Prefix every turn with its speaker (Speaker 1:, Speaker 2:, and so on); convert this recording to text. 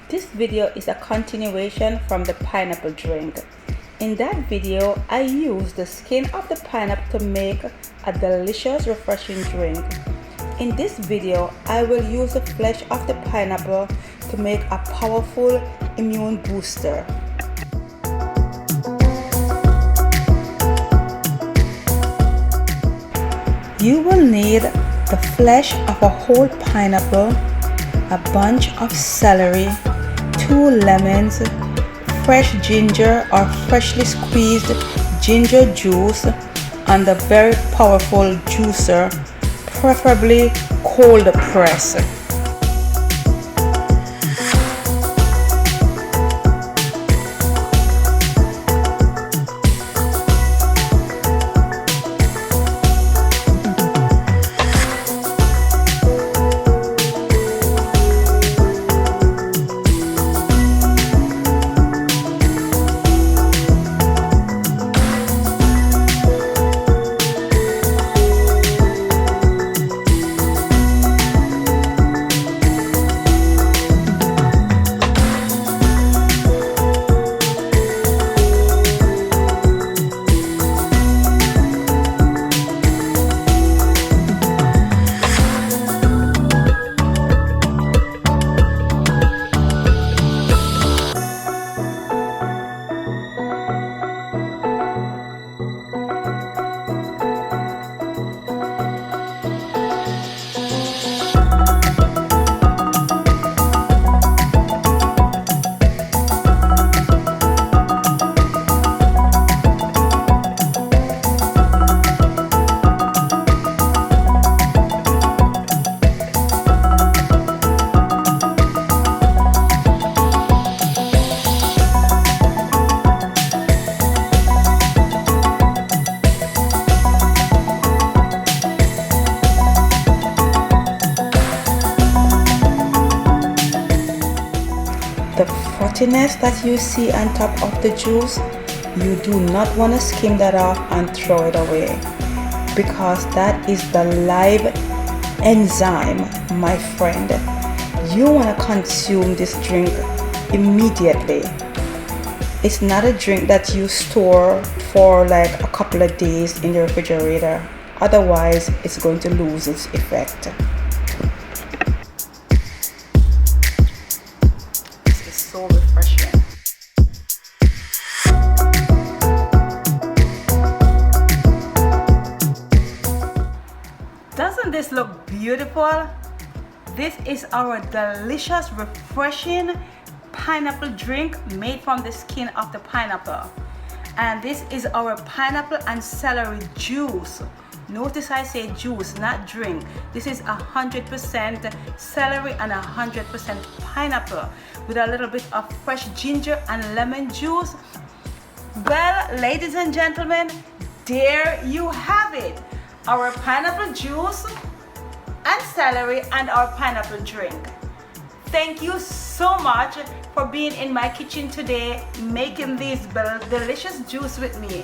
Speaker 1: This video is a continuation from the pineapple drink. In that video, I used the skin of the pineapple to make a delicious, refreshing drink. In this video, I will use the flesh of the pineapple to make a powerful immune booster. You will need the flesh of a whole pineapple, a bunch of celery, 2 lemons, fresh ginger or freshly squeezed ginger juice, and a very powerful juicer, preferably cold press. The frothiness that you see on top of the juice, you do not want to skim that off and throw it away, because that is the live enzyme, my friend. You want to consume this drink immediately. It's not a drink that you store for like a couple of days in the refrigerator, otherwise it's going to lose its effect. So refreshing. Doesn't this look beautiful? This is our delicious, refreshing pineapple drink made from the skin of the pineapple. And this is our pineapple and celery juice. Notice I say juice, not drink. This is 100% celery and 100% pineapple with a little bit of fresh ginger and lemon juice. Well, ladies and gentlemen, there you have it. Our pineapple juice and celery and our pineapple drink. Thank you so much for being in my kitchen today, making this delicious juice with me.